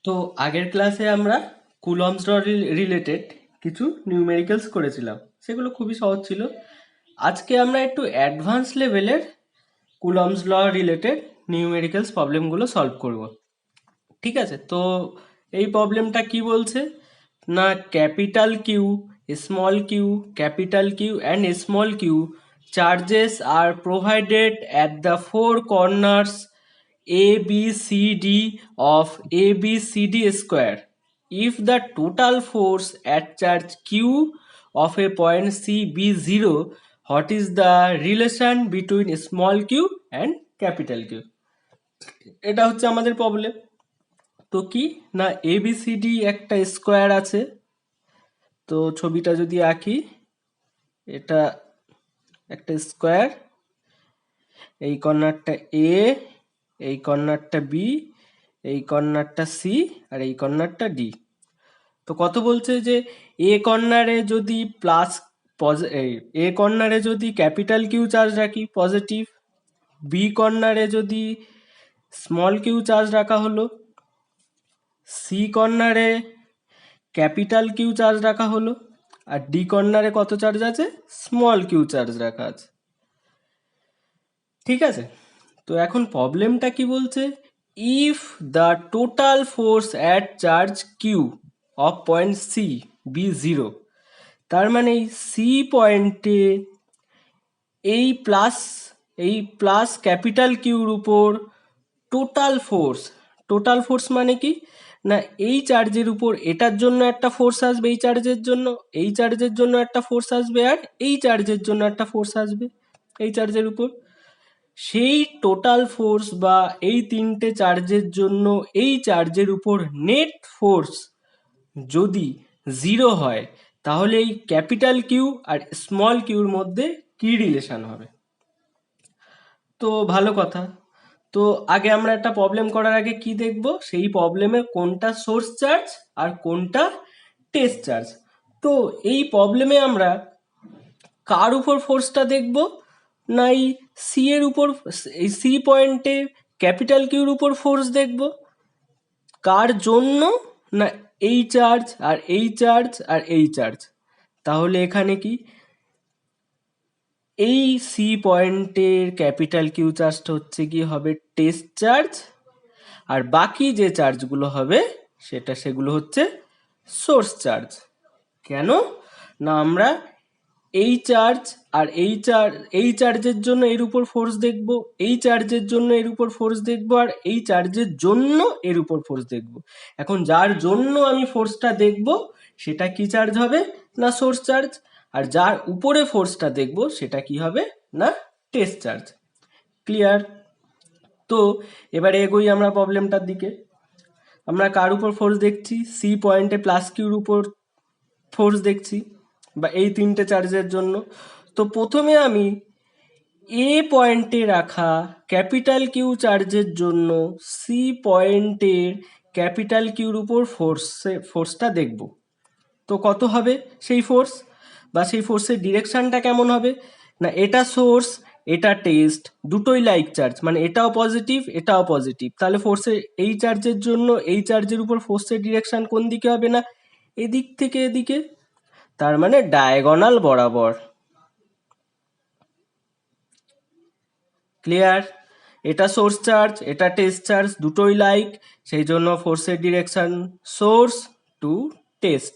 তো আগের ক্লাসে আমরা কুলম্বস ল রিলেটেড কিছু নিউমেরিক্যালস করেছিলাম, সেগুলো খুবই সহজ ছিল। আজকে আমরা একটু অ্যাডভান্স লেভেলের কুলম্বস ল রিলেটেড নিউমেরিক্যালস প্রবলেমগুলো সলভ করব। ঠিক আছে, তো এই প্রবলেমটা কি বলছে না, capital Q, small Q, capital Q and small Q charges are provided at the four corners ABCD of ABCD square. If the total force at charge Q of a point C be 0, what is the relation between small q and capital Q? এটা হচ্ছে আমাদের problem. তো কি না, ABCD একটা square আছে। তো ছবিটা যদি আঁকি, এটা একটা স্কোয়ার, এই কর্নারটা এ, এই কর্নারটা বি, এই কর্নারটা সি আর এই কর্নারটা ডি। তো কত বলছে যে এ কর্নারে যদি এ কর্নারে যদি ক্যাপিটাল কিউ চার্জ রাখি পজিটিভ, বি কর্নারে যদি স্মল কিউ চার্জ রাখা হলো, সি কর্নারে ক্যাপিটাল কিউ চার্জ রাখা হলো, আর ডি কর্নারে কত চার্জ আছে, স্মল কিউ চার্জ রাখা আছে। ঠিক আছে, তো এখন প্রবলেমটা কি বলছে, if the total force at charge Q of point C be zero, তার মানে এই সি পয়েন্টে এই প্লাস ক্যাপিটাল কিউর উপর টোটাল ফোর্স মানে কি না, এই চার্জের উপর এটার জন্য একটা ফোর্স আসবে, এই চার্জের জন্য, এই চার্জের জন্য একটা ফোর্স আসবে, আর এই চার্জের জন্য একটা ফোর্স আসবে এই চার্জের উপর। সেই টোটাল ফোর্স বা এই তিনটে চার্জের জন্য এই চার্জের উপর নেট ফোর্স যদি জিরো হয়, তাহলে এই ক্যাপিটাল কিউ আর স্মল কিউর মধ্যে কি রিলেশন হবে। তো ভালো কথা। তো আগে আমরা একটা প্রবলেম করার আগে কি দেখব, সেই প্রবলেমের কোনটা সোর্স চার্জ আর কোনটা টেস্ট চার্জ। তো এই প্রবলেমে আমরা কার উপর ফোর্সটা দেখব না, এই সি এর উপর, এই সি পয়েন্টে ক্যাপিটাল কিউর উপর ফোর্স দেখব। কার জন্য না, এই চার্জ আর এই চার্জ আর এই চার্জ। তাহলে এখানে কি, এই সি পয়েন্টের ক্যাপিটাল কিউ চার্জটা হচ্ছে কি হবে টেস্ট চার্জ, আর বাকি যে চার্জগুলো হবে সেগুলো হচ্ছে সোর্স চার্জ। কেন না, আমরা এই চার্জ আর এই চার্জের জন্য এর উপর ফোর্স দেখব, এই চার্জের জন্য এর উপর ফোর্স দেখব, আর এই চার্জের জন্য এর উপর ফোর্স দেখব। এখন যার জন্য আমি ফোর্সটা দেখব সেটা কি চার্জ হবে না সোর্স চার্জ, আর যার উপরে ফোর্সটা দেখব সেটা কি হবে না টেস্ট চার্জ। ক্লিয়ার? তো এবারে এগোই আমরা প্রবলেমটার দিকে। আমরা কার উপর ফোর্স দেখছি, সি পয়েন্টে প্লাস কিউর উপর ফোর্স দেখছি, বা এই তিনটে চার্জের জন্য। তো প্রথমে আমি এ পয়েন্টে রাখা ক্যাপিটাল কিউ চার্জের জন্য সি পয়েন্টের ক্যাপিটাল কিউর উপর ফোর্সটা দেখব। তো কত হবে সেই ফোর্স, বা সেই ফোর্সের ডিরেকশনটা কেমন হবে না, এটা সোর্স এটা টেস্ট, দুটোই লাইক চার্জ, মানে এটাও পজিটিভ এটাও পজিটিভ, তাহলে ফোর্সের এই চার্জের জন্য এই চার্জের উপর ফোর্সের ডিরেকশন কোন দিকে হবে না এদিক থেকে এদিকে, তার মানে ডায়াগোনাল বরাবর। ক্লিয়ার? এটা সোর্স চার্জ এটা টেস্ট চার্জ, দুটোই লাইক, সেই জন্য ফোর্সের ডিরেকশন সোর্স টু টেস্ট।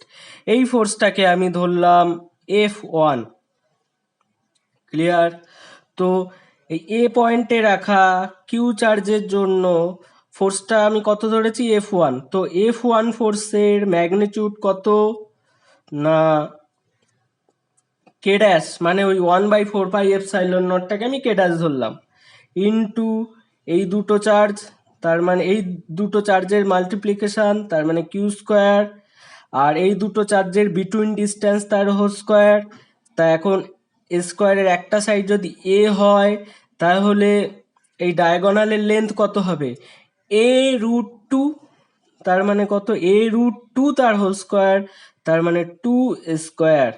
এই ফোর্সটাকে আমি ধরলাম F1। ক্লিয়ার? তো এই এ পয়েন্টে রাখা কিউ চার্জের জন্য ফোর্সটা আমি কত ধরেছি F1। তো F1 ফোর্সের ম্যাগনিটিউড কত না কে ড্যাশ, মানে ওই 1/4πε0টাকে আমি কে ড্যাশ ধরলাম, ইনটু এই দুটো চার্জ, তার মানে এই দুটো চার্জের মাল্টিপ্লিকেশন, তার মানে কিউ স্কোয়ার, আর এই দুটো চার্জের বিটুইন ডিস্টেন্স তার হোল স্কোয়ার। তা এখন স্কোয়ারের একটা সাইড যদি এ হয়, তাহলে এই ডায়াগোনালের লেন্থ কত হবে A√2, তার মানে কত A√2 তার হোল স্কোয়ার, তার মানে 2 স্কোয়ার।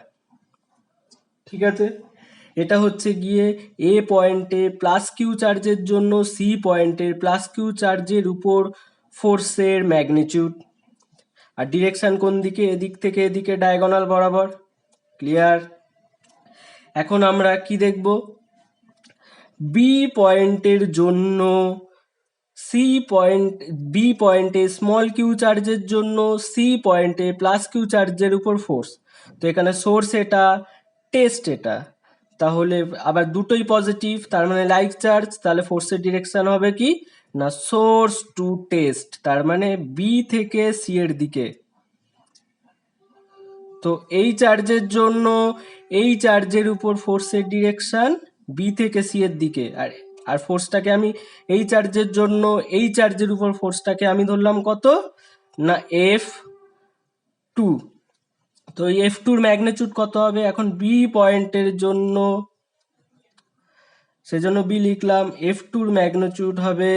ঠিক আছে, এটা হচ্ছে গিয়ে এ পয়েন্টে প্লাস কিউ চার্জের জন্য সি পয়েন্টের প্লাস কিউ চার্জের উপর ফোর্সের ম্যাগনিটিউড, আর ডিরেকশন কোন দিকে, এদিক থেকে এদিকে ডায়াগোনাল বরাবর। ক্লিয়ার? এখন আমরা কি দেখব, বি পয়েন্টের জন্য সি পয়েন্ট, বি পয়েন্টে স্মল কিউ চার্জের জন্য সি পয়েন্টে প্লাস কিউ চার্জের উপর ফোর্স। তো এখানে সোর্স এটা, টেস্ট এটা, তাহলে আবার দুটোই পজিটিভ, তার মানে লাইক চার্জ, তাহলে ফোর্সের ডিরেকশন হবে কি না সোর্স টু টেস্ট, তার মানে বি থেকে সি এর দিকে। তো এই চার্জের জন্য এই চার্জের উপর ফোর্সের ডিরেকশন বি থেকে সি এর দিকে, আর আর ফোর্সটাকে আমি এই চার্জের জন্য এই চার্জের উপর ফোর্সটাকে আমি ধরলাম কত না F2। তো এই F2 এর ম্যাগনিটিউড কত হবে এখন বি পয়েন্টের জন্য, সেজন্য বি লিখলাম, F2 এর ম্যাগনিটিউড হবে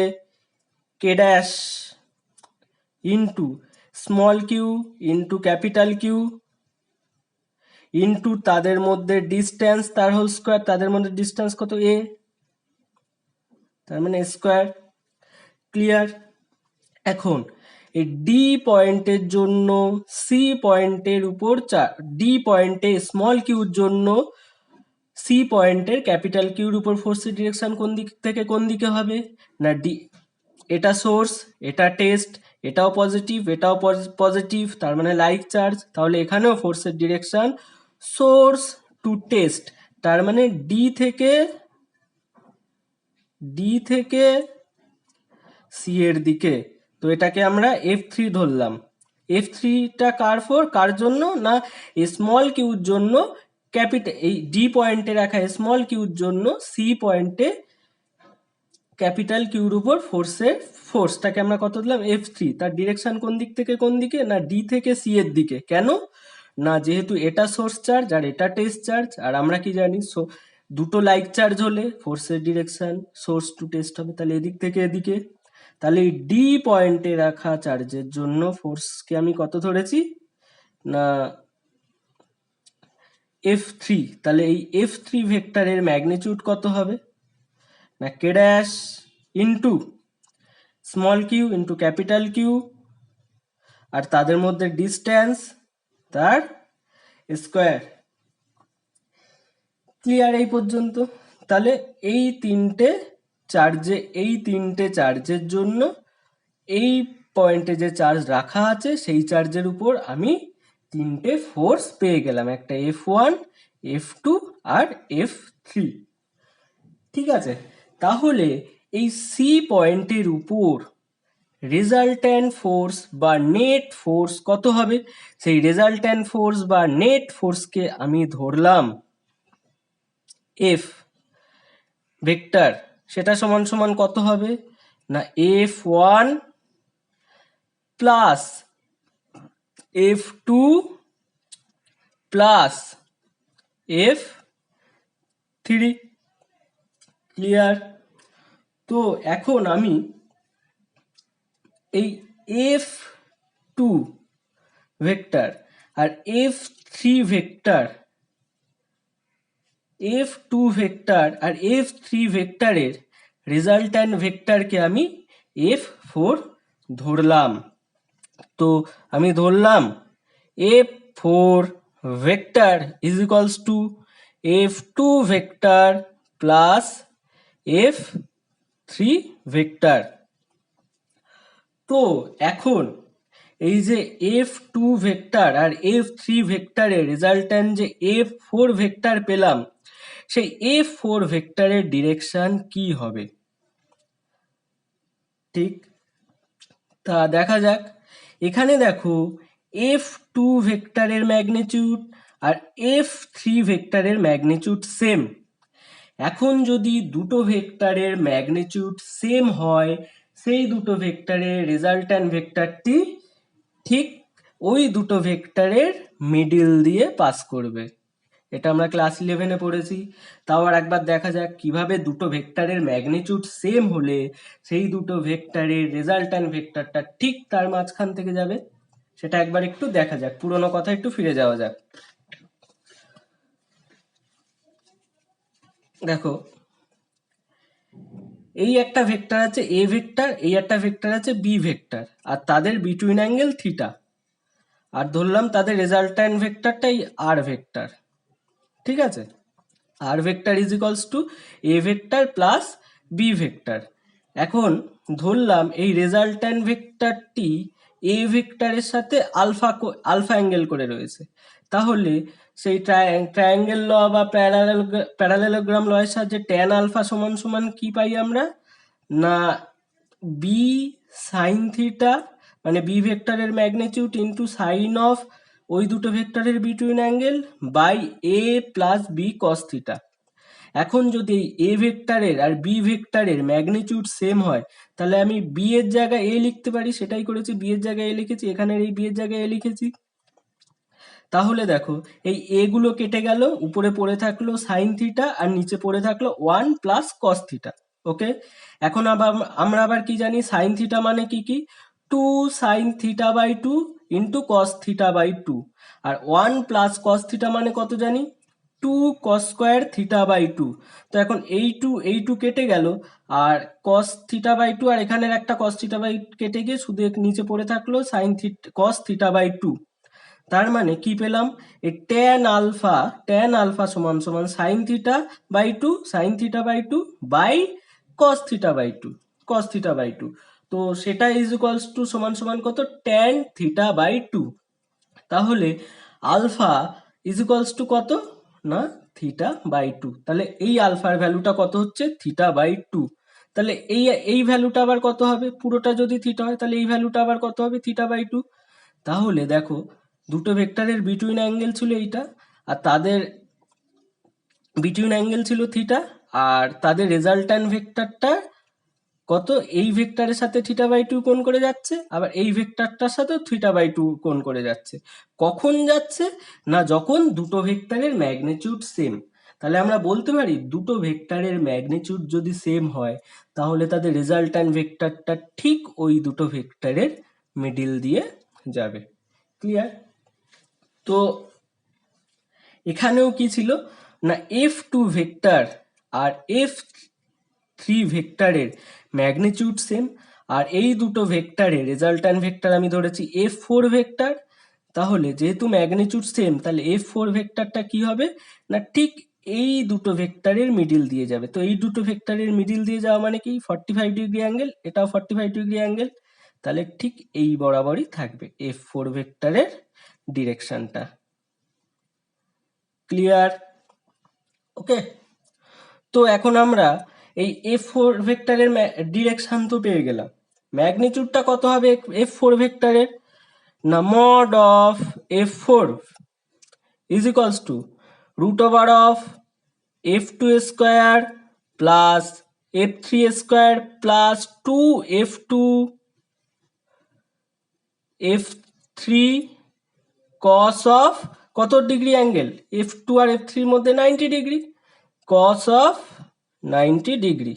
K dash into small Q into capital Q into তাদের মধ্যে ডিস্টেন্স তার হোল স্কোয়ার, তাদের মধ্যে ডিস্টেন্স কত এ, তার মানে স্কোয়ার। ক্লিয়ার? এখন এই ডি পয়েন্টের জন্য সি পয়েন্টের উপর ডি পয়েন্টে স্মল কিউর জন্য সি পয়েন্টের ক্যাপিটাল কিউর উপর ফোর্সের ডিরেকশন কোন দিক থেকে কোন দিকে হবে না ডি, এটা সোর্স, এটা টেস্ট, এটাও পজিটিভ, এটাও পজিটিভ, তার মানে লাইক চার্জ, তাহলে এখানেও ফোর্সের ডিরেকশন সোর্স টু টেস্ট, তার মানে ডি থেকে সি এর দিকে। তো এটাকে আমরা F3 ধরলাম। F3টা কার জন্য না স্মল কিউর জন্য, ক্যাপিটাল এই ডি পয়েন্টে রাখা স্মল কিউর জন্য সি পয়েন্টে ক্যাপিটাল কিউর উপর ফোর্সটাকে আমরা কত দিলাম F3, তার ডিরেকশন কোন দিক থেকে কোন দিকে না ডি থেকে সি এর দিকে। কেন না যেহেতু এটা সোর্স চার্জ আর এটা টেস্ট চার্জ, আর আমরা কি জানি দুটো লাইক চার্জ হলে ফোর্সের ডিরেকশন সোর্স টু টেস্ট হবে, তাহলে এদিক থেকে এদিকে। তাহলে এই ডি পয়েন্টে রাখা চার্জের জন্য ফোর্সকে আমি কত ধরেছি না F3, তাহলে এই F3 ভেক্টরের ম্যাগনিটিউড কত হবে না K dash into small Q into capital Q, আর তাদের মধ্যে ডিস্টেন্স তার স্কোয়ার। ক্লিয়ার এই পর্যন্ত? তাহলে এই তিনটে চার্জের জন্য এই পয়েন্টে যে চার্জ রাখা আছে সেই চার্জের উপর আমি তিনটে ফোর্স পেয়ে গেলাম, একটা F1, F2 আর F3। ঠিক আছে, তাহলে এই সি পয়েন্টের উপর রেজাল্ট্যান্ট ফোর্স বা নেট ফোর্স কত হবে, সেই রেজাল্ট্যান্ট ফোর্স বা নেট ফোর্সকে আমি ধরলাম F ভেক্টর, সেটা সমান সমান কত হবে না F1 plus F2 plus F3। Clear? তো এখন আমি এই F2 ভেক্টর আর F3 ভেক্টর আর F3 ভেক্টরের রেজাল্ট্যান্ট ভেক্টরকে আমি F4 ধরলাম। তো আমি ধরলাম F4 vector is equals two F2 vector plus F3 vector. তো এখন এই যে F2 ভেক্টর আর F3 ভেক্টরের রেজাল্ট্যান্ট যে F4 ভেক্টর পেলাম, সেই F4 ভেক্টরের ডিরেকশন কি হবে? ঠিক, তা দেখা যাক। এখানে দেখো F2 ভেক্টরের ম্যাগনিটিউড আর F3 ভেক্টরের ম্যাগনিটিউড সেম। এখন যদি দুটো ভেক্টরের ম্যাগনিটিউড সেম হয়, সেই দুটো ভেক্টরের রেজাল্ট্যান্ট ভেক্টরটি ঠিক ওই দুটো ভেক্টরের মিডিল দিয়ে পাস করবে। এটা আমরা ক্লাস 11-এ পড়েছি। তাও আর একবার দেখা যাক কিভাবে দুটো ভেক্টরের ম্যাগনিটিউড সেম হলে সেই দুটো ভেক্টরের রেজাল্ট্যান্ট ভেক্টরটা ঠিক তার মাঝখান থেকে যাবে, সেটা একবার একটু দেখা যাক। পুরোনো কথা একটু ফিরে যাওয়া যাক। দেখো এই একটা ভেক্টর আছে এ ভেক্টর, এই একটা ভেক্টর আছে বি ভেক্টর, আর তাদের বিটুইন অ্যাঙ্গেল থিটা, আর ধরলাম তাদের রেজাল্ট্যান্ট ভেক্টরটাই আর ভেক্টর। ঠিক আছে, R vector is equals to A vector plus B vector. এখন ধরলাম এই রেজাল্ট্যান্ট ভেক্টরটি এ ভেক্টরের সাথে আলফা অ্যাঙ্গেল করে রয়েছে, তাহলে সেই ট্রায়াঙ্গেল ল বা প্যারালেলোগ্রাম ল এর সাহায্যে ট্যান আলফা সমান সমান কি পাই আমরা, না বি সাইন থিটা, মানে বি ভেক্টরের ম্যাগনিটিউড ইন্টু সাইন অফ ওই দুটো ভেক্টরের between angle by A plus B cos theta. এখন যদি এ ভেক্টরের আর বি ভেক্টরের ম্যাগনিটিউড সেম হয়, তাহলে আমি বি এর জায়গায় এ লিখতে পারি, সেটাই করেছি, বি এর জায়গায় এ লিখেছি, এখানের এই বি এর জায়গায় এ লিখেছি। তাহলে দেখো এই এ গুলো কেটে গেল, উপরে পড়ে থাকলো সাইন থিটা আর নিচে পড়ে থাকলো 1 প্লাস কস থিটা। ওকে, এখন আবার আমরা আবার কি জানি, সাইন থিটা মানে কি 2 sine theta by 2 into cos theta by 2, আর 1 প্লাস কস থিটা মানে কত জানি, 2 কস স্কোয়ার থিটা বাই 2। তো এখন এই টু কেটে গেল, আর কস থিটা বাই 2 আর এখানের একটা কস থিটা বাই কেটে গিয়ে শুধু নিচে পড়ে থাকলো sine theta cos theta by 2। তার মানে কি পেলাম, এই ট্যান আলফা সমান সমান sine theta by 2 sine theta by 2 by cos theta by 2 cos theta by 2। তো সেটা ইজ ইকুয়ালস টু সমান সমান কত, ট্যান থিটা বাই 2। তাহলে আলফা ইজ ইকুয়ালস টু কত, না থিটা বাই 2। তাহলে এই আলফার ভ্যালুটা কত হচ্ছে, থিটা বাই 2। তাহলে এই ভ্যালুটা আবার কত হবে, পুরোটা যদি থিটা হয় তাহলে এই ভ্যালুটা আবার কত হবে, থিটা বাই 2। তাহলে দেখো দুটো ভেক্টরের বিটুইন অ্যাঙ্গেল ছিল এইটা, আর তাদের বিটুইন অ্যাঙ্গেল ছিল থিটা, আর তাদের রেজাল্ট্যান্ট ভেক্টরটা কত, এই ভেক্টরের সাথে থিটা বাই 2 কোণ করে যাচ্ছে, আবার এই ভেক্টরটার সাথেও থিটা বাই 2 কোণ করে যাচ্ছে। কখন যাচ্ছে, না যখন দুটো ভেক্টরের ম্যাগনিটিউড সেম। তাহলে আমরা বলতে পারি দুটো ভেক্টরের ম্যাগনিটিউড যদি সেম হয়, তাহলে তাদের রেজাল্ট্যান্ট ভেক্টরটা ঠিক ওই দুটো ভেক্টরের মিডিল দিয়ে যাবে। ক্লিয়ার? তো এখানেও কি ছিল, না F2 ভেক্টর আর F3 ভেক্টরের ম্যাগনিটিউড সেম, আর এই দুটো ভেক্টরের রেজাল্ট্যান্ট ভেক্টর আমি ধরেছি F4 ভেক্টর। তাহলে যেহেতু ম্যাগনিটিউড সেম, তাহলে F4 ভেক্টরটা কি হবে, না ঠিক এই দুটো ভেক্টরের মিডিল দিয়ে যাবে। তো এই দুটো ভেক্টরের মিডিল দিয়ে যাওয়া মানে কি 45 ডিগ্রি অ্যাঙ্গেল, এটাও 45 ডিগ্রি অ্যাঙ্গেল, তাহলে ঠিক এই বরাবরই থাকবে F4 ভেক্টরের ডিরেকশনটা। ক্লিয়ার? ওকে, তো এখন আমরা এই F4 ভেক্টরের ডিরেকশন তো পেয়ে গেলাম, ম্যাগনিটিউডটা কত হবে F4 ভেক্টরের, না mod of F4 is equals to root over of F2 square plus F3 square plus 2F2 F3 cos of কত ডিগ্রি অ্যাঙ্গেল, F2 আর F3 এর মধ্যে 90 ডিগ্রি, কস অফ 90 ডিগ্রি।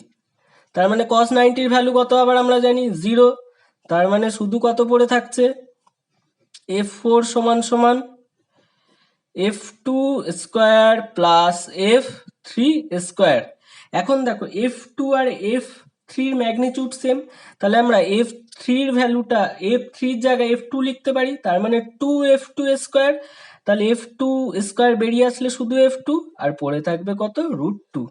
তার মানে কস 90 এর ভ্যালু কত আবার আমরা জানি 0। তার মানে শুধু কত পড়ে থাকছে, F4 সমান সমান F2 square plus F3 square. এখন দেখো F2 আর F3 এর ম্যাগনিটিউড সেম, তাহলে আমরা F3 এর ভ্যালুটা F3 এর জায়গায় F2 লিখতে পারি, তার মানে 2F2 স্কোয়ার। তাহলে F2 স্কোয়ার বেরিয়ে আসলে শুধু F2, আর পড়ে থাকবে কত, √2।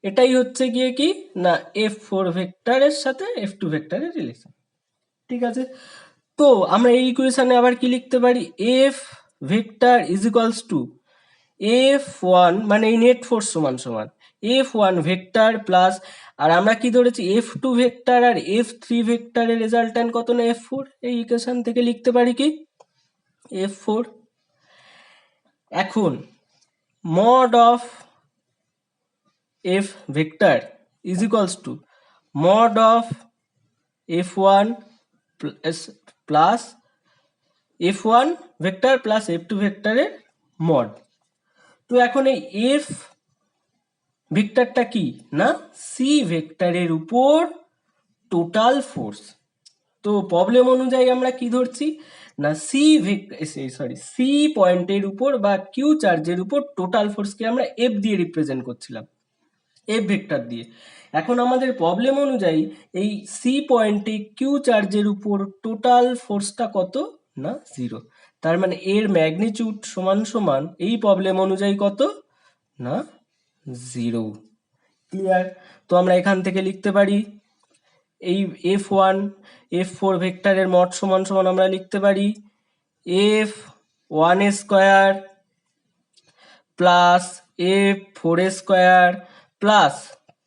এটাই হচ্ছে গিয়ে কি, না F4 ভেক্টরের সাথে F2 ভেক্টরের রিলেশন। ঠিক আছে, তো আমরা এই ইকুয়েশনে আবার কি লিখতে পারি, F vector is equals two F1 মানে এই নেট ফোর্স সমান সমান F1 ভেক্টর প্লাস, আর আমরা কি ধরেছি F2 ভেক্টর আর F3 ভেক্টরের রেজাল্ট্যান্ট কত, না F4। এই ইকুয়েশন থেকে লিখতে পারি কি F4। এখন mod of F vector is equals two mod of F1 plus F1 vector plus F2 ভেক্টরের মড। তো এখন এই F ভেক্টরটা কি, না C ভেক্টরের উপর টোটাল ফোর্স। তো প্রবলেম অনুযায়ী আমরা কি ধরছি, না সি পয়েন্টের উপর বা কিউ চার্জের উপর টোটাল ফোর্সকে আমরা F দিয়ে রিপ্রেজেন্ট করছিলাম। এফ ভেক্টর দিয়ে। এখন আমাদের প্রবলেম অনুযায়ী এই সি পয়েন্টে কিউ চার্জের উপর টোটাল ফোর্সটা কত না 0। তার মানে এর ম্যাগনিটিউড সমান সমান এই প্রবলেম অনুযায়ী কত না 0। ক্লিয়ার? তো আমরা এখান থেকে লিখতে পারি এই F1 F4 ভেক্টরের মড সমান সমান আমরা লিখতে পারি F1 square plus F4 square plus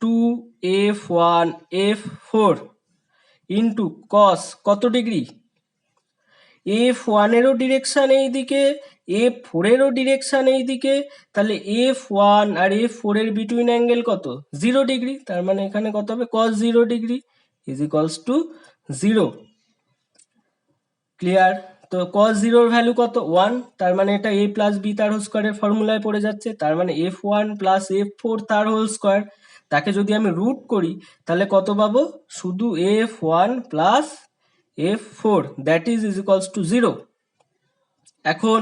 2F1 F4 into cos কত ডিগ্রি, F1 এরও ডিরেকশান এই দিকে, F4 এরও ডিরেকশান এই দিকে, তাহলে F1 আর F4 এর বিটুইন অ্যাঙ্গেল কত 0 ডিগ্রি। তার মানে এখানে কত হবে cos 0 degree is equals to 0। Clear? তো cos 0 এর ভ্যালু কত 1, তার মানে এটা a প্লাস বি তার হোল স্কোয়ারের ফর্মুলায় পড়ে যাচ্ছে। তার মানে F1 প্লাস F4 তার হোল স্কোয়ার, তাকে যদি আমি রুট করি তাহলে কত পাবো, শুধু F1 plus F4 that is equals to 0। এখন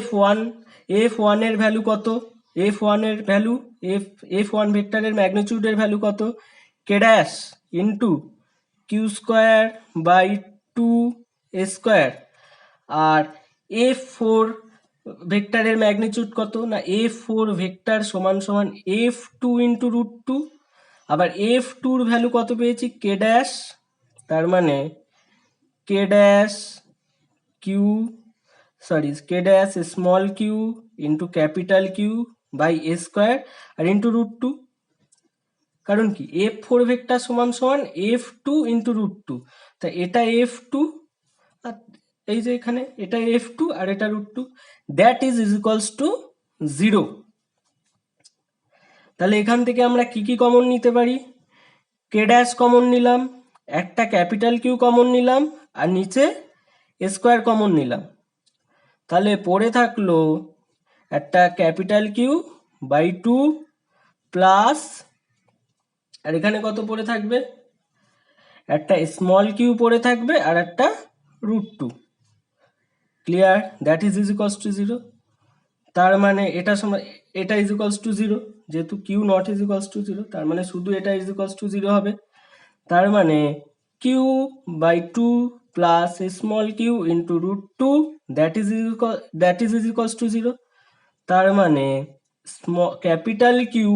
F1 এর ভ্যালু কত, F1 এর ভ্যালু F1 ভেক্টরের ম্যাগনিটিউডের ভ্যালু কত k dash into Q square by 2 square, আর F4 ভেক্টরের ম্যাগনিটিউড কত না F4 ভেক্টর সমান সমান F2 ইন্টু রুট 2, আবার F2 এর ভ্যালু কত পেয়েছি k ড্যাশ, তার মানে k dash Q k dash small Q into capital Q by A square আর ইন্টু রুট 2। কারণ কি F4 ভেক্টর সমান সমান F2 ইন্টু রুট 2, তা এটা F2 আর এই যে এখানে এটা F2 আর এটা root 2, that is equals to 0। তাহলে এখান থেকে আমরা কি কি কমন নিতে পারি, k ড্যাশ কমন নিলাম, একটা ক্যাপিটাল কিউ কমন নিলাম, আর নিচে স্কোয়ার কমন নিলাম। তাহলে পড়ে থাকলো একটা ক্যাপিটাল কিউ বাই 2 প্লাস, আর এখানে কত পড়ে থাকবে, একটা স্মল কিউ পড়ে থাকবে আর একটা root 2। Clear? That is equals to 0। তার মানে এটা ইজ ইকুয়ালস টু 0, যেহেতু Q not is equals to 0, তার মানে শুধু এটা ইজ ইকুয়ালস টু 0 হবে। তার মানে Q by 2 plus small Q into root 2 that is equals to 0। তার মানে capital Q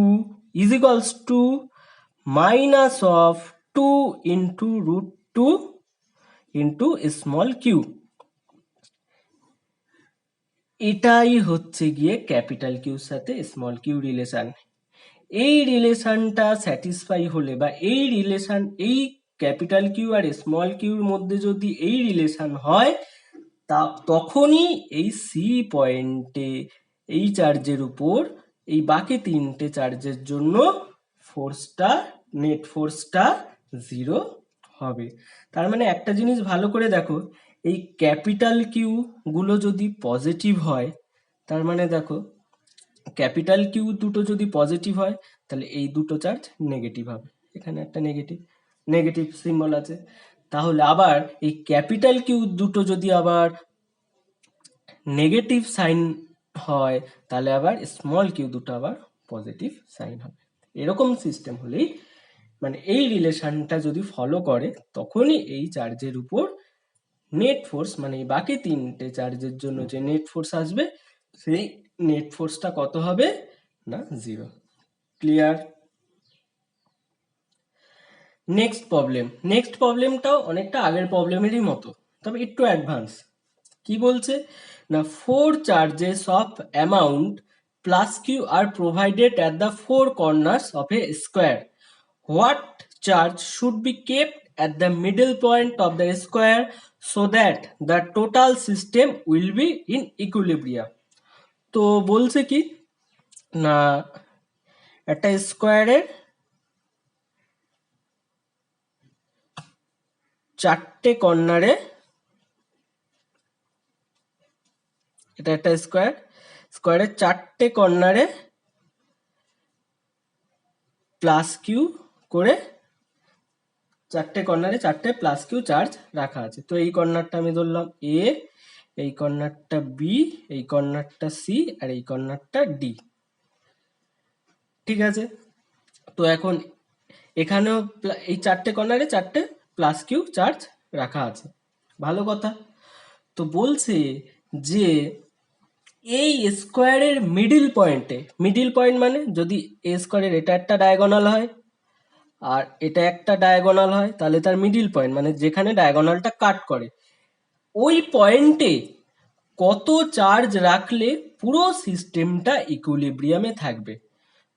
is equals to minus of 2 into root 2 into small Q. এটাই হচ্ছে গিয়ে ক্যাপিটাল কিউর সাথে স্মল কিউ রিলেশন। এই রিলেশনটা স্যাটিসফাই হলে বা এই ক্যাপিটাল কিউ আর স্মল কিউর মধ্যে যদি এই রিলেশন হয়, তখনই এই সি পয়েন্টে এই চার্জের উপর এই বাকি তিনটে চার্জের জন্য নেট ফোর্সটা 0 হবে। তার মানে একটা জিনিস ভালো করে দেখো, এই ক্যাপিটাল কিউ গুলো যদি পজিটিভ হয়, তার মানে দেখো ক্যাপিটাল কিউ দুটো যদি পজিটিভ হয় তাহলে এই দুটো চার্জ নেগেটিভ হবে, এখানে একটা নেগেটিভ সিম্বল আছে। তাহলে আবার এই ক্যাপিটাল কিউ দুটো যদি আবার নেগেটিভ সাইন হয় তাহলে আবার স্মল কিউ দুটো আবার পজিটিভ সাইন হবে। এরকম সিস্টেম হলেই মানে এই রিলেশনটা যদি ফলো করে তখনই এই চার্জের উপর নেট ফোর্স, মানে এই বাকি তিনটে চার্জের জন্য যে নেট ফোর্স আসবে সেই নেট ফোর্সটা কত হবে না 0। ক্লিয়ার? নেক্সট প্রবলেমটাও অনেকটা আগের প্রবলেমেরই মতো, তবে একটু অ্যাডভান্স। কি বলছে না 4 charges of amount plus Q are provided at the 4 corners of a square, what charge should be kept at the middle point of the square so that the total system will be in equilibrium। তো বলছে কি না একটা স্কোয়ারের চারটে কর্নারে, এটা একটা স্কোয়ারের চারটে কর্নারে প্লাস কিউ করে, চারটে কর্নারে চারটে প্লাস কিউ চার্জ রাখা আছে। তো এই কর্নারটা আমি ধরলাম এ, এই কর্নারটা বি, এই কর্নারটা সি আর এই কর্নারটা ডি। ঠিক আছে। তো এখন এখানেও এই চারটে কর্নারে চারটে প্লাস কিউ চার্জ রাখা আছে, ভালো কথা। তো বলছে যে এই স্কোয়ারের মিডিল পয়েন্ট মানে যদি এ স্কোয়ারের এটা একটা ডায়াগোনাল হয় আর এটা একটা ডায়াগোনাল হয়, তাহলে তার মিডিল পয়েন্ট মানে যেখানে ডায়াগোনালটা কাট করে, ওই পয়েন্টে কত চার্জ রাখলে পুরো সিস্টেমটা ইকুইলিব্রিয়ামে থাকবে।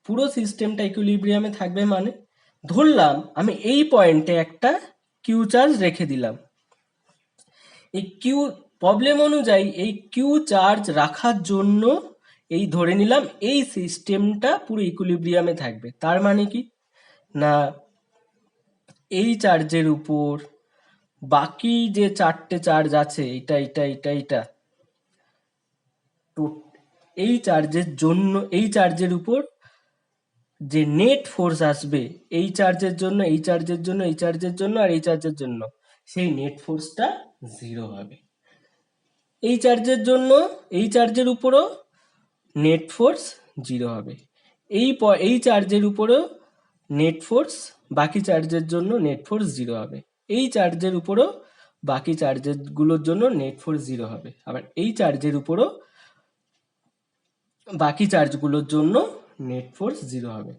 পুরো সিস্টেমটা ইকুইলিব্রিয়ামে থাকবে মানে ধরলাম আমি এই পয়েন্টে একটা কিউ চার্জ রেখে দিলাম। এই কিউ প্রবলেম অনুযায়ী এই কিউ চার্জ রাখার জন্য এই ধরে নিলাম এই সিস্টেমটা পুরো ইকুইলিব্রিয়ামে থাকবে। তার মানে কি না, এই চার্জের উপর বাকি যে চারটে চার্জ আছে, এটা এটা এটা এটা, তো এই চার্জের উপর যে নেট ফোর্স আসবে এই চার্জের জন্য, এই চার্জের জন্য, এই চার্জের জন্য আর এই চার্জের জন্য, সেই নেট ফোর্সটা 0 হবে। এই চার্জের জন্য এই চার্জের উপরও নেট ফোর্স 0 হবে। এই চার্জের উপরও নেট ফোর্স, বাকি চার্জের জন্য নেট ফোর্স 0 হবে। এই চার্জের উপরও বাকি চার্জেরগুলোর জন্য নেট ফোর্স 0 হবে। আবার এই চার্জের উপরও বাকি চার্জগুলোর জন্য নেট ফোর্স 0 হবে।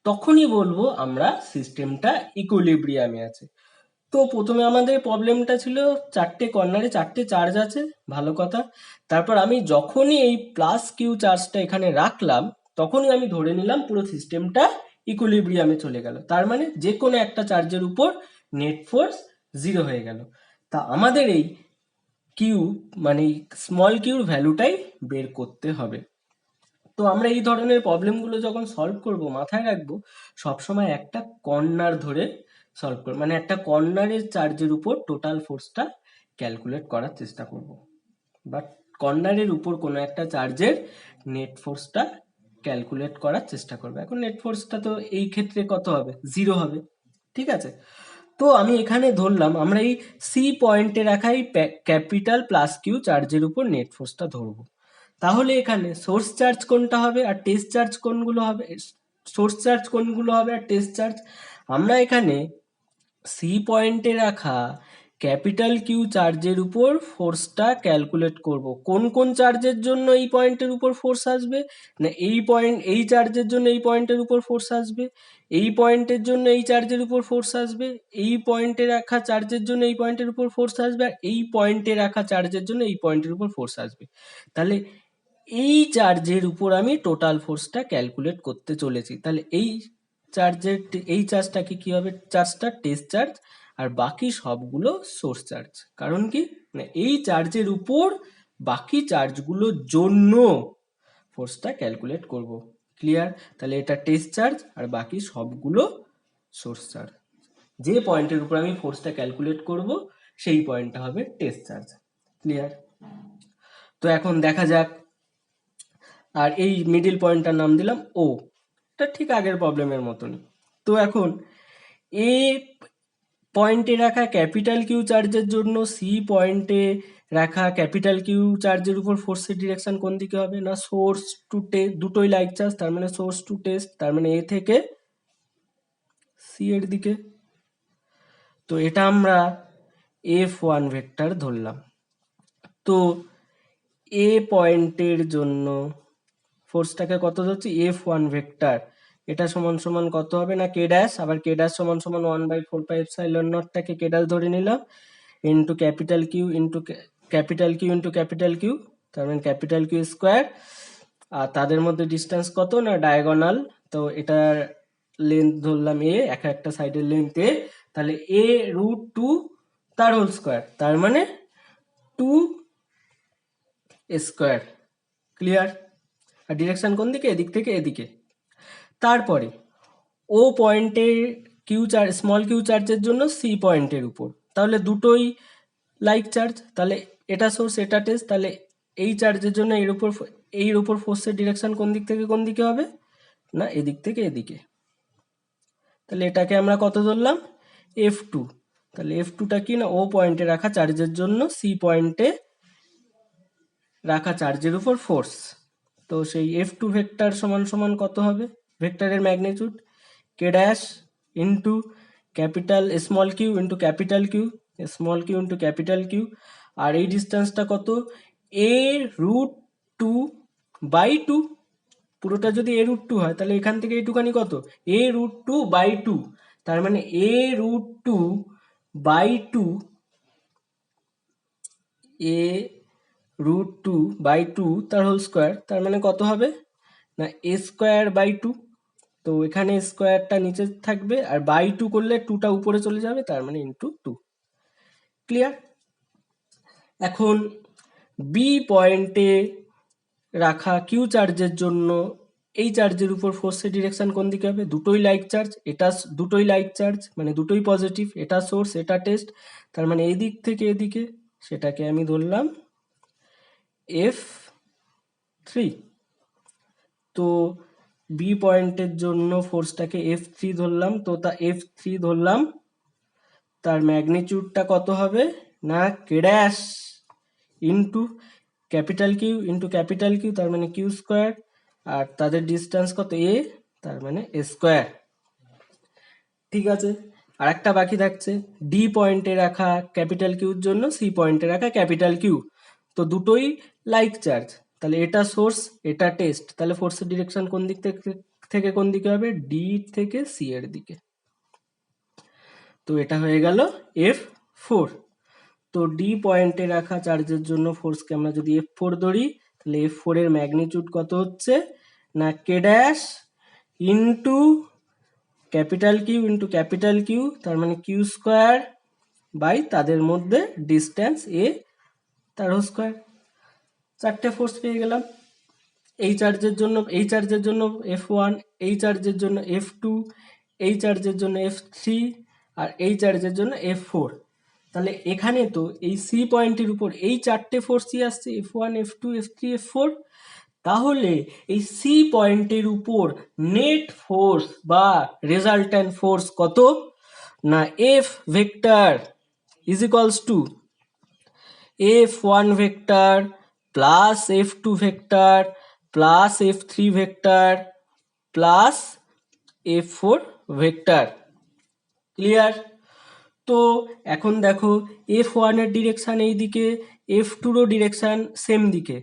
তখনই বলবো আমরা সিস্টেমটা ইকুইলিব্রিয়ামে আছে। তো প্রথমে আমাদের প্রবলেমটা ছিল চারটে কর্নারে চারটে চার্জ আছে, ভালো কথা। তারপর আমি যখনই এই প্লাস কিউ চার্জটা এখানে রাখলাম, তখনই আমি ধরে নিলাম পুরো সিস্টেমটা ইকুইলিব্রিয়ামে চলে গেল। তার মানে যে কোনো একটা চার্জের উপর নেট ফোর্স 0 হয়ে গেল। তা আমাদের এই কিউ মানে স্মল কিউর ভ্যালুটাই বের করতে হবে। তো আমরা এই ধরনের প্রবলেমগুলো যখন সলভ করব, মাথায় রাখবো সবসময় একটা কর্নার ধরে সলভ করব, মানে একটা কর্নারের চার্জের উপর টোটাল ফোর্সটা ক্যালকুলেট করার চেষ্টা করব, বাট কর্নারের উপর কোনো একটা চার্জের নেট ফোর্সটা ক্যালকুলেট করার চেষ্টা করবে। এখন নেট ফোর্সটা তো এই ক্ষেত্রে কত হবে, 0 হবে, ঠিক আছে। তো আমি এখানে ধরলাম আমরা এই সি পয়েন্টে রাখা এই ক্যাপিটাল প্লাস কিউ চার্জের উপর নেট ফোর্সটা ধরবো। তাহলে এখানে সোর্স চার্জ কোনটা হবে আর টেস্ট চার্জ কোনগুলো হবে, সোর্স চার্জ কোনগুলো হবে আর টেস্ট চার্জ, আমরা এখানে সি পয়েন্টে রাখা ক্যাপিটাল কিউ চার্জের উপর ফোর্সটা ক্যালকুলেট করব। কোন কোন চার্জের জন্য এই পয়েন্টের উপর ফোর্স আসবে, না এই চার্জের জন্য এই পয়েন্টের উপর ফোর্স আসবে, এই পয়েন্টের জন্য এই চার্জের উপর ফোর্স আসবে, এই পয়েন্টে রাখা চার্জের জন্য এই পয়েন্টের উপর ফোর্স আসবে, আর এই পয়েন্টে রাখা চার্জের জন্য এই পয়েন্টের উপর ফোর্স আসবে। তাহলে এই চার্জের উপর আমি টোটাল ফোর্সটা ক্যালকুলেট করতে চলেছি। তাহলে এই চার্জটাকে কি হবে, চার্জটা টেস্ট চার্জ, আর বাকি সবগুলো সোর্স চার্জ। কারণ কি না, এই চার্জের উপর বাকি চার্জগুলোর জন্য ফোর্সটা ক্যালকুলেট করব। ক্লিয়ার? তাহলে এটা টেস্ট চার্জ আর বাকি সবগুলো সোর্স চার্জ। যে পয়েন্টের উপর আমি ফোর্সটা ক্যালকুলেট করব সেই পয়েন্টটা হবে টেস্ট চার্জ। ক্লিয়ার? তো এখন দেখা যাক, আর এই মিডিল পয়েন্টটার নাম দিলাম ও। এটা ঠিক আগের প্রবলেমের মতনই। তো এখন এ পয়েন্টে রাখা ক্যাপিটাল কিউ চার্জের জন্য সি পয়েন্টে রাখা ক্যাপিটাল কিউ চার্জের উপর ফোর্সের ডিরেকশন কোন দিকে হবে, না সোর্স টু টেস্ট, দুটোই লাইক চার্জ, তার মানে সোর্স টু টেস্ট, তার মানে এ থেকে সি এর দিকে। তো এটা আমরা F1 ভেক্টর ধরলাম। তো এ পয়েন্টের জন্য ফোর্সটাকে কত ধরছি, F1 ভেক্টর, এটা সমান সমান কত হবে না কে ড্যাশ, আবার কে ড্যাশ সমান সমান 1/4πε0টাকে কে ড্যাশ ধরে নিলাম, into capital Q into capital Q, তার মানে ক্যাপিটাল কিউ স্কোয়ার, আর তাদের মধ্যে ডিস্টেন্স কত না ডায়াগোনাল, তো এটার লেন্থ ধরলাম এ, একটা সাইডের লেন্থ এ, তাহলে a√2 তার হোল স্কোয়ার, তার মানে 2 স্কোয়ার। ক্লিয়ার? আর ডিরেকশন কোন দিকে, এদিক থেকে এদিকে। তারপরে ও পয়েন্টে স্মল কিউ চার্জের জন্য সি পয়েন্টের উপর, তাহলে দুটোই লাইক চার্জ, তাহলে এটা সোর্স এটা টেস্ট, তাহলে এই চার্জের জন্য এর উপর ফোর্সের ডিরেকশন কোন দিক থেকে কোন দিকে হবে, না এদিক থেকে এদিকে। তাহলে এটাকে আমরা কত ধরলাম, F2। তাহলে F2টা কি না, ও পয়েন্টে রাখা চার্জের জন্য সি পয়েন্টে রাখা চার্জের উপর ফোর্স। তো সেই F2 ভেক্টর সমান সমান কত হবে, ভেক্টরের magnitude K dash into capital small Q into capital Q, small Q into capital Q. আর এই ডিস্টেন্সটা কত? a√2/2। পুরোটা যদি a√2 হয় তাহলে এখান থেকে এইটুখানি কত? a√2/2। তার মানে a√2/2, a√2/2 তার হোল স্কোয়ার, তার মানে কত হবে না a²/2। তো এখানে স্কোয়ারটা নিচে থাকবে আর বাই 2 করলে 2টা উপরে চলে যাবে, তার মানে ইন্টু 2। ক্লিয়ার? এখন বি পয়েন্টে রাখা কিউ চার্জের জন্য এই চার্জের উপর ফোর্সের ডিরেকশন কোন দিকে হবে? দুটোই লাইক চার্জ, এটা দুটোই লাইক চার্জ, মানে দুটোই পজিটিভ, এটা সোর্স এটা টেস্ট, তার মানে এই দিক থেকে এদিকে সেটাকে আমি ধরলাম F3। তো বি পয়েন্টের জন্য ফোর্সটাকে F3 ধরলাম, তো তা F3 ধরলাম, তার ম্যাগনিটিউডটা কত হবে না K dash into capital Q into capital Q, তার মানে কিউ স্কোয়ার, আর তাদের ডিস্টেন্স কত a, তার মানে a স্কোয়ার। ঠিক আছে, আর একটা বাকি থাকছে ডি পয়েন্টে রাখা ক্যাপিটাল কিউর জন্য সি পয়েন্টে রাখা ক্যাপিটাল কিউ। তো দুটোই লাইক চার্জ, তাহলে এটা সোর্স এটা টেস্ট, তাহলে ফোর্সের ডিরেকশন কোন দিক থেকে কোন দিকে হবে? ডি থেকে সি এর দিকে। তো এটা হয়ে গেল F4। তো ডি পয়েন্টে রাখা চার্জের জন্য ফোর্সকে আমরা যদি F4 ধরি, তাহলে F4 এর ম্যাগনিটিউড কত হচ্ছে না K dash into capital Q into capital Q, তার মানে কিউ স্কোয়ার বাই তাদের মধ্যে ডিস্টেন্স এ তার হোল স্কোয়ার। চারটে ফোর্স পেয়ে গেলাম। এই চার্জের জন্য F1, এই চার্জের জন্য F2, এই চার্জের জন্য F3, আর এই চার্জের জন্য F4। তাহলে এখানে তো এই সি পয়েন্টের উপর এই চারটে ফোর্সই আসছে, F1 F2 F3 F4। তাহলে এই সি পয়েন্টের উপর নেট ফোর্স বা রেজাল্ট্যান্ট ফোর্স কত না F vector is equals two F1 vector plus F2 vector plus F3 vector plus F4 vector. Clear? তো এখন দেখো F1 এর ডিরেকশন এই দিকে, F2রও ডিরেকশন সেম দিকে,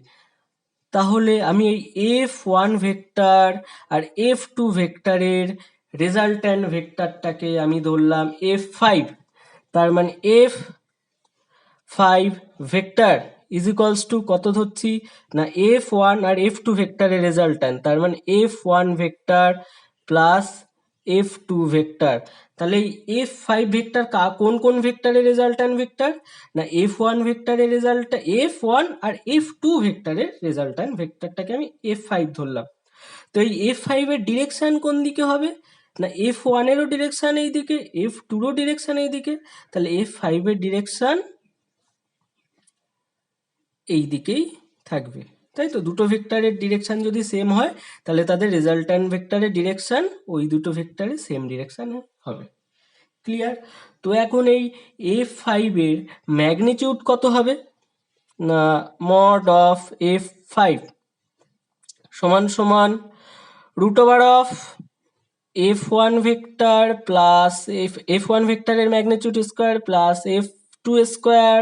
তাহলে আমি এই F1 ভেক্টর আর F2 ভেক্টরের রেজাল্ট্যান্ট ভেক্টরটাকে আমি ধরলাম F5। তার মানে F5 vector is equals two কত ধরছি না F1 আর F2 ভেক্টরের রেজাল্ট্যান্ট, তার মানে F1 vector plus F2 vector. তাহলে এই F5 ভেক্টর কোন কোন ভেক্টরের রেজাল্ট্যান্ট ভেক্টর না F1 ভেক্টরের রেজাল্ট, F1 আর F2 ভেক্টরের রেজাল্ট্যান্ট ভেক্টরটাকে আমি F5 ধরলাম। তো এই F5 এর ডিরেকশন কোন দিকে হবে না F1 এরও ডিরেকশন এই দিকে, F2রও ডিরেকশন এই দিকে, তাহলে F5 এর ডিরেকশন এই দিকেই থাকবে। তাই তো, দুটো ভেক্টরের ডিরেকশন যদি সেম হয় তাহলে তাদের রেজাল্ট্যান্ট ভেক্টরের ডিরেকশন ওই দুটো ভেক্টরের সেম ডিরেকশন হবে। ক্লিয়ার? তো এখন এই F5 এর ম্যাগনিটিউড কত হবে না মড অফ F5 সমান সমান √of F1 vector plus F1 ভেক্টরের magnitude square plus F2 square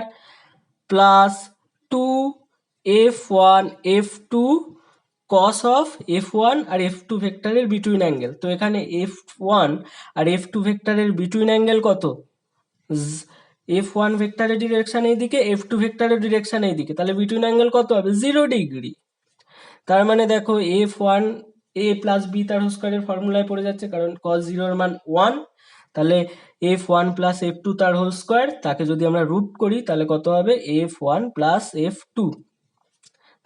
plus 2 F1 F2 cos of F1 আর F2 ভেক্টরের বিটুইন অ্যাঙ্গেল। তো এখানে F1 আর F2 ভেক্টরের বিটুইন অ্যাঙ্গেল কত? F1 ভেক্টরের ডিরেকশন এইদিকে, F2 ভেক্টরের ডিরেকশন এইদিকে, তাহলে বিটুইন অ্যাঙ্গেল কত হবে? 0 ডিগ্রি। তার মানে দেখো F1 a প্লাস বি তার স্কোয়ারের ফর্মুলায় পড়ে যাচ্ছে, কারণ cos 0 এর মান 1। তাহলে F1 প্লাস F2 তার হোল স্কোয়ার, তাকে যদি আমরা রুট করি তাহলে কত হবে? F1 plus F2।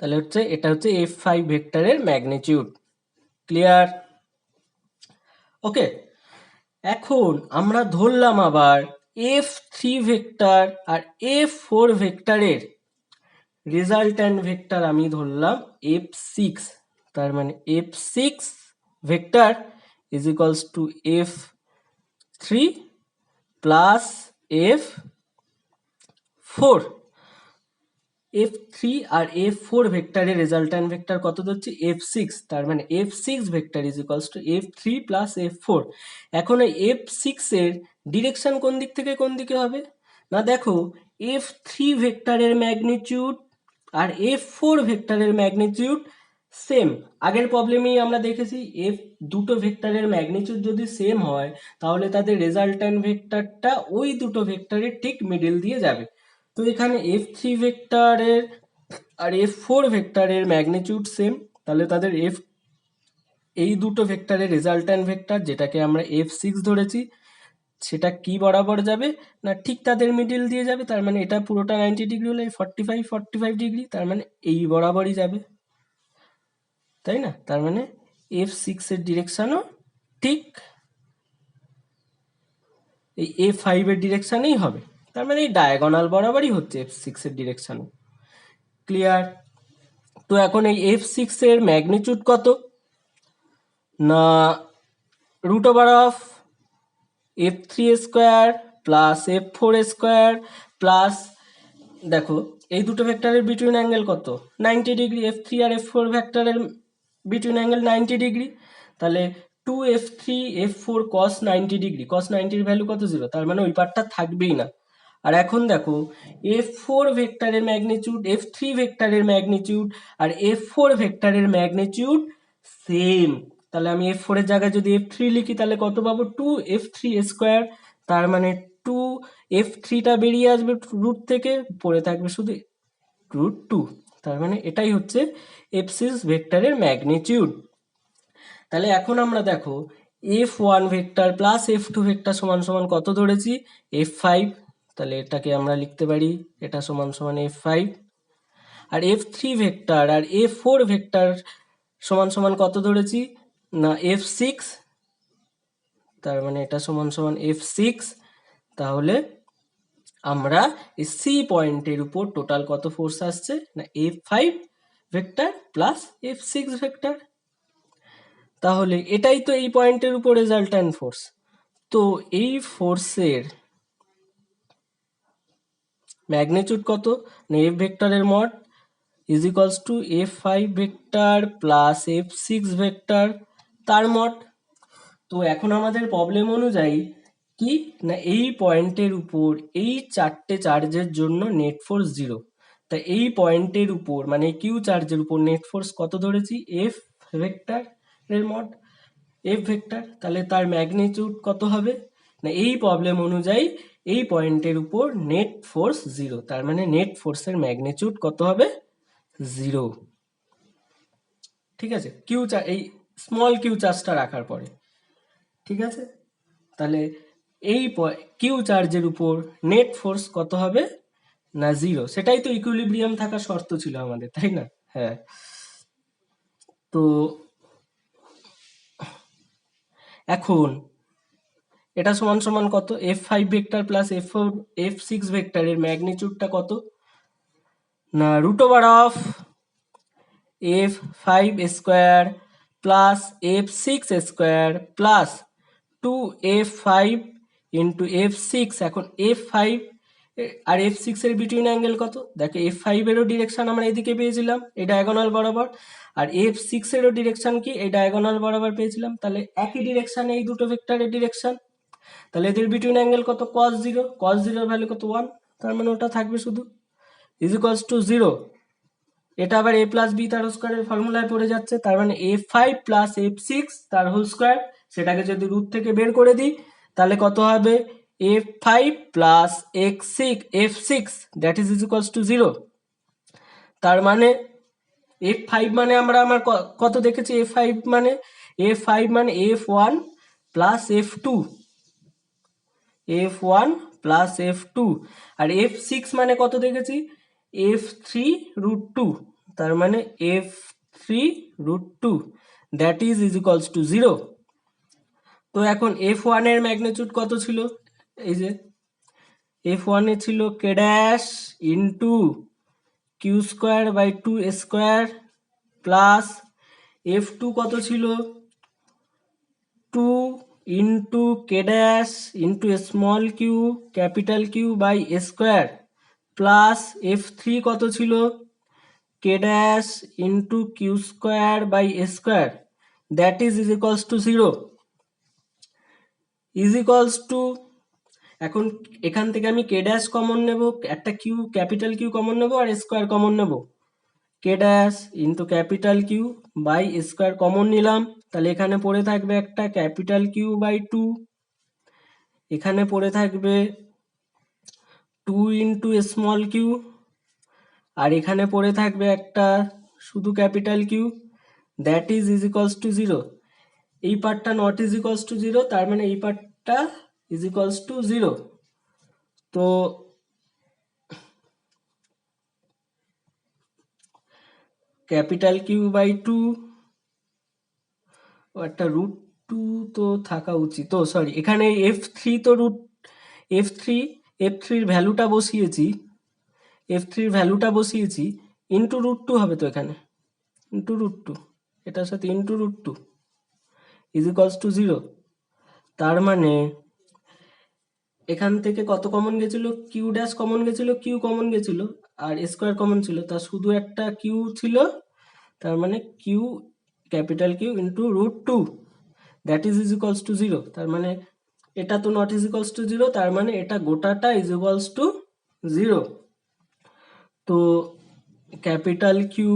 তাহলে এটা হচ্ছে F5 ভেক্টরের ম্যাগনিটিউড। ক্লিয়ার? ওকে, এখন আমরা ধরলাম আবার F3 ভেক্টর আর F4 ভেক্টরের রেজাল্ট্যান্ট ভেক্টর আমি ধরলাম F6। তার মানে F6 vector is equals to F3 plus F4। F3 আর F4 ভেক্টরের রেজাল্ট্যান্ট ভেক্টর কত ধরছি F6, তার মানে F6 vector is equals to F3 plus F4। এখন এই F6 এর ডিরেকশন কোন দিক থেকে কোন দিকে হবে, না দেখো F3 ভেক্টরের ম্যাগনিটিউড আর F4 ভেক্টরের ম্যাগনিটিউড সেম। আগের প্রবলেমেই আমরা দেখেছি দুটো ভেক্টরের ম্যাগনিটিউড যদি সেম হয় তাহলে তাদের রেজাল্ট্যান্ট ভেক্টরটা ওই দুটো ভেক্টরের ঠিক মিডিল দিয়ে যাবে। তো এখানে F3 ভেক্টরের আর F4 ভেক্টরের ম্যাগনিটিউড সেম, তাহলে তাদের এই দুটো ভেক্টরের রেজাল্ট্যান্ট ভেক্টর যেটাকে আমরা F6 ধরেছি সেটা কি বরাবর যাবে, না ঠিক তাদের মিডিল দিয়ে যাবে। তার মানে এটা পুরোটা 90 ডিগ্রি হলে 45 ডিগ্রি, তার মানে এই বরাবরই যাবে, তাই না? তার মানে F6 এর ডিরেকশনও ঠিক এই F5 এর ডিরেকশনেই হবে, তার মানে এই ডায়াগোনাল বরাবরই হচ্ছে F6 এর ডিরেকশনও। ক্লিয়ার? তো এখন এই F6 এর ম্যাগনিটিউড কত, না root over of F3 square plus F4 square plus, দেখো এই দুটো ভেক্টরের বিটুইন অ্যাঙ্গেল কত 90 ডিগ্রি, F3 আর F4 ভেক্টরের বিটুইন অ্যাঙ্গেল 90 ডিগ্রি, তাহলে 2F3 F4 cos 90 degree, cos 90 এর ভ্যালু কত 0, তার মানে ওই পার্টটা থাকবেই না। আর এখন দেখো F4 ভেক্টরের ম্যাগনিটিউড F3 ভেক্টরের ম্যাগনিটিউড আর F4 ভেক্টরের ম্যাগনিটিউড সেম, তাহলে আমি F4 এর জায়গায় যদি F3 লিখি তাহলে কত পাবো 2F3 স্কোয়ার, তার মানে 2F3টা বেরিয়ে আসবে রুট থেকে, পড়ে থাকবে শুধু √2, তার মানে এটাই হচ্ছে F6 ভেক্টরের ম্যাগনিটিউড। তাহলে এখন আমরা দেখো F1 vector plus F2 vector সমান সমান কত ধরেছি F5, তাহলে এটাকে আমরা লিখতে পারি এটা সমান সমান F5। আর F3 ভেক্টর আর F4 ভেক্টর সমান সমান কত ধরেছি, না F6, তার মানে এটা সমান সমান F6। তাহলে আমরা এই C পয়েন্টের উপর টোটাল কত ফোর্স আসছে, না F5 vector plus F6 vector, তাহলে এটাই তো এই পয়েন্টের উপর রেজাল্ট্যান্ট ফোর্স। তো এই ফোর্সের ম্যাগনিটিউড কত, না F ভেক্টরের mod is equals two F5 vector plus F6 vector তার মড। তো এখন আমাদের প্রবলেম অনুযায়ী কি, না এই পয়েন্টের উপর এই চারটে চার্জের জন্য নেট ফোর্স 0, তাই এই পয়েন্টের উপর মানে কিউ চার্জের উপর নেট ফোর্স কত ধরেছি F ভেক্টর এর মড F ভেক্টর, তাহলে তার ম্যাগনিটিউড কত হবে, না এই প্রবলেম অনুযায়ী এই পয়েন্টের উপর নেট ফোর্স 0, তার মানে নেট ফোর্সের ম্যাগনিটিউড কত হবে 0। ঠিক আছে, কিউ চার্জ এই স্মল কিউ চার্জটা রাখার পরে, ঠিক আছে। তাহলে এই কিউ চার্জের উপর নেট ফোর্স কত হবে, না 0, সেটাই তো ইকুইলিব্রিয়াম থাকার শর্ত ছিল আমাদের, তাই না? হ্যাঁ। তো এখন এটা সমান সমান কত F5 ভেক্টর প্লাস F6 ভেক্টরের ম্যাগনিটিউডটা কত, না root over of F5 square plus F6 square plus 2F5 into F6। এখন F5 আর F6 এর বিটুইন অ্যাঙ্গেল কত, দেখো F5 এরও ডিরেকশন আমরা এদিকে পেয়েছিলাম এই ডায়াগোনাল বরাবর, আর F6 এরও ডিরেকশন কি এই ডায়াগোনাল বরাবর পেয়েছিলাম, তাহলে একই ডিরেকশনে এই দুটো ভেক্টরের ডিরেকশন, তাহলে এদের বিটুইন অ্যাঙ্গেল কত cos 0, cos 0 এর ভ্যালু কত 1, তার মানে ওটা থাকবে শুধু ইজ ইকুয়ালস টু 0। এটা আবার a প্লাস বি তার স্কোয়ারের ফর্মুলায় পড়ে যাচ্ছে, তার মানে F5 প্লাস F6 তার হোল স্কোয়ার, সেটাকে যদি রুট থেকে বের করে দিই তাহলে কত হবে F5 plus F6 that is equals to 0। তার মানে F5 মানে আমার কত দেখেছি, F5 মানে F1 প্লাস F2, আর F6 মানে কত দেখেছি F3 √2, তার মানে F3 √2 that is equals to 0। তো এখন F1 এর ম্যাগনিটিউড কত ছিল, এই যে F1 এ ছিল k dash into Q square by 2 square plus F2 কত ছিল 2 into k dash into small Q capital Q by square plus F three কত ছিল, K dash into Q square by A square, that is equals to 0 is equals to, এখন এখান থেকে আমি কে dash common নেব, একটা কিউ ক্যাপিটাল কিউ কমন নেব আর square common নেব, K dash into capital Q by square common নিলাম, তাহলে এখানে পড়ে থাকবে একটা ক্যাপিটাল কিউ বাই 2, এখানে পড়ে থাকবে 2 ইন্টু স্মল কিউ, আর এখানে পড়ে থাকবে একটা শুধু capital Q, that is equals to 0, এই পার্টটা নট ইজ ইকুয়ালস টু 0, তার মানে এই পার্টটা ইজ ইকুয়ালস টু 0। তো ক্যাপিটাল কিউ বাই 2 ও একটা রুট 2 তো থাকা উচিত, তো সরি এখানে এফ থ্রি তো রুট এফ থ্রি এফ থ্রির ভ্যালুটা বসিয়েছি, ইন্টু রুট 2 হবে তো এখানে, ইন্টু রুট 2, এটার সাথে into root 2 is equals to 0, তার মানে এখান থেকে কত কমন গেছিল, কিউ ড্যাশ কমন গেছিল, কিউ কমন গেছিল আর স্কোয়ার কমন ছিল, তার শুধু একটা কিউ ছিল, তার মানে Q capital Q into root 2, that is equals to 0, তার মানে এটা তো নট ইজ ইকুয়ালস টু 0, তার মানে এটা গোটাটা ইজ ইকুয়ালস টু 0। তো ক্যাপিটাল কিউ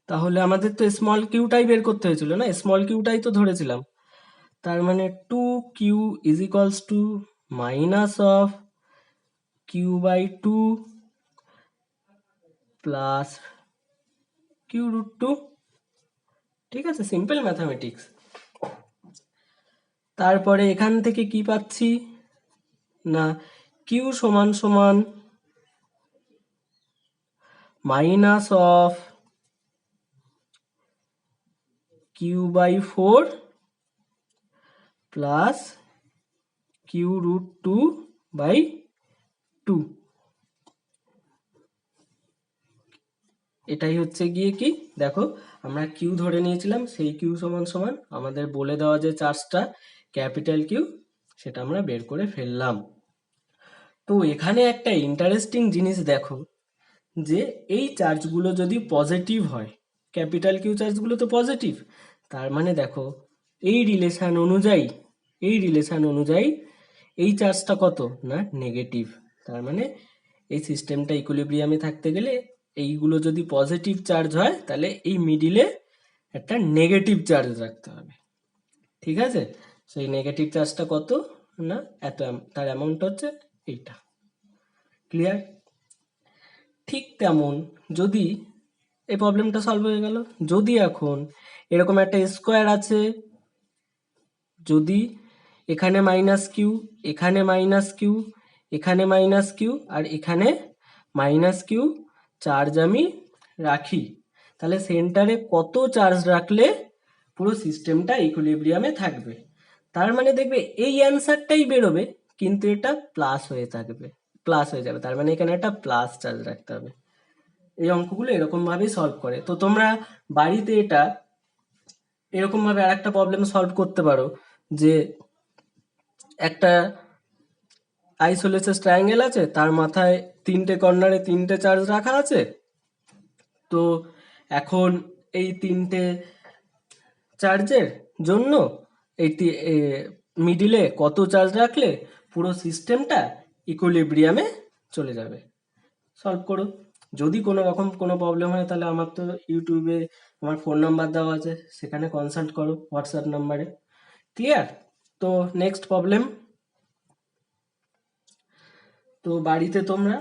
তাহলে আমাদের তো স্মল কিউটাই বের করতে হয়েছিল না, স্মল কিউটাই তো ধরেছিলাম, তার মানে 2q is equals to minus of Q by 2 plus Q root 2, ঠিক আছে, সিম্পল ম্যাথামেটিক্স। তারপরে এখান থেকে কি পাচ্ছি না, কিউ সমান সমান minus of Q by 4 plus Q root 2 by 2, এটাই হচ্ছে গিয়ে কি, দেখো আমরা কিউ ধরে নিয়েছিলাম, সেই কিউ সমান সমান আমাদের বলে দেওয়া যে চার্জটা ক্যাপিটাল কিউ, সেটা আমরা বের করে ফেললাম। তো এখানে একটা ইন্টারেস্টিং জিনিস দেখো, যে এই চার্জগুলো যদি পজিটিভ হয়, ক্যাপিটাল কিউ চার্জগুলো তো পজিটিভ, তার মানে দেখো এই রিলেশন অনুযায়ী এই চার্জটা কত না নেগেটিভ, তার মানে এই সিস্টেমটা ইকুইলিব্রিয়ামে থাকতে গেলে এইগুলো যদি পজিটিভ চার্জ হয় তাহলে এই মিডিলে একটা নেগেটিভ চার্জ রাখতে হবে, ঠিক আছে, সেই নেগেটিভ চার্জটা কত না এত, তার অ্যামাউন্ট হচ্ছে এইটা, ক্লিয়ার। ঠিক তেমন যদি এই প্রবলেমটা সলভ হয়ে গেল, যদি এখন এরকম একটা স্কোয়ার আছে, যদি এখানে মাইনাস কিউ, এখানে মাইনাস কিউ, এখানে মাইনাস কিউ আর এখানে মাইনাস কিউ চার্জ আমি রাখি, তাহলে সেন্টারে কত চার্জ রাখলে পুরো সিস্টেমটা ইকুইলিব্রিয়ামে থাকবে, তার মানে দেখবে এই অ্যান্সারটাই বেরোবে কিন্তু এটা প্লাস হয়ে থাকবে, প্লাস হয়ে যাবে, তার মানে এখানে একটা প্লাস চার্জ রাখতে হবে। এই অঙ্কগুলো এরকম ভাবেই সলভ করে। তো তোমরা বাড়িতে এটা এরকম ভাবে আর একটা প্রবলেম সলভ করতে পারো, যে একটা আইসোলেসেস ট্রায়াঙ্গেল আছে, তার মাথায় তিনটে কর্নারে তিনটে চার্জ রাখা আছে, তো এখন এই তিনটে চার্জের জন্য এই মিডিলে কত চার্জ রাখলে পুরো সিস্টেমটা ইকুইলিব্রিয়ামে চলে যাবে, সলভ করো। যদি কোনো রকম কোনো প্রবলেম হয় তাহলে আমার তো ইউটিউবে আমার ফোন নাম্বার দেওয়া আছে, সেখানে কনসাল্ট করো হোয়াটসঅ্যাপ নাম্বারে, ক্লিয়ার। তো নেক্সট প্রবলেম, তো বাড়িতে তোমরা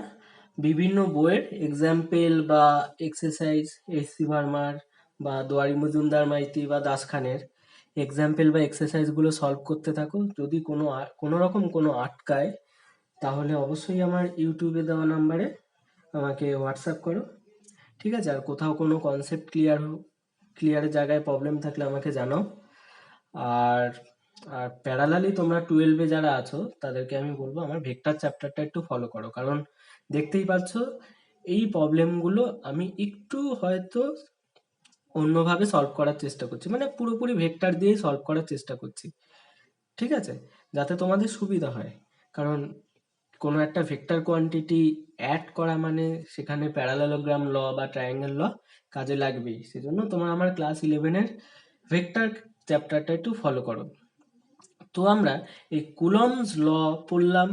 বিভিন্ন বইয়ের এক্সাম্পল বা এক্সারসাইজ, এস.সি. ভার্মার বা দুয়ারি মজুমদার মাইতি বা দাসখানের এক্সাম্পল বা এক্সারসাইজগুলো সলভ করতে থাকো, যদি কোনো রকম কোনো আটকায় তাহলে অবশ্যই আমার ইউটিউবে দেওয়া নাম্বারে আমাকে হোয়াটসঅ্যাপ করো, ঠিক আছে, আর কোথাও কোনো কনসেপ্ট ক্লিয়ারের জায়গায় প্রবলেম থাকলে আমাকে জানাও। আর আর প্যারালালি তোমরা 12-এ যারা আছো তাদেরকে আমি বলবো আমার ভেক্টর চ্যাপ্টারটা একটু ফলো করো, কারণ দেখতেই পাচ্ছ এই প্রবলেমগুলো আমি একটু হয়তো অন্যভাবে সলভ করার চেষ্টা করছি, মানে পুরোপুরি ভেক্টর দিয়েই সলভ করার চেষ্টা করছি। ঠিক আছে, যাতে তোমাদের সুবিধা হয়। কারণ কোনো একটা ভেক্টর কোয়ান্টিটি অ্যাড করা মানে সেখানে প্যারালেলোগ্রাম ল বা ট্রায়াঙ্গেল ল কাজে লাগবেই। সেজন্য তোমার আমার ক্লাস 11-এর ভেক্টর চ্যাপ্টারটা একটু ফলো করো। তো আমরা এই কুলম্বস ল পড়লাম,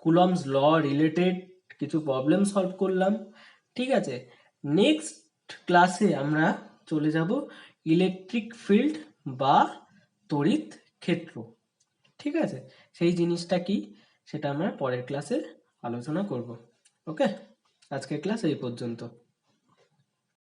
কুলম্বস ল রিলেটেড কিছু প্রবলেম সলভ করলাম। ঠিক আছে, নেক্সট ক্লাসে আমরা চলে যাব ইলেকট্রিক ফিল্ড বা তড়িৎ ক্ষেত্র। ঠিক আছে, সেই জিনিসটা কি সেটা আমরা পরের ক্লাসে আলোচনা করব। ওকে, আজকের ক্লাস এই পর্যন্ত।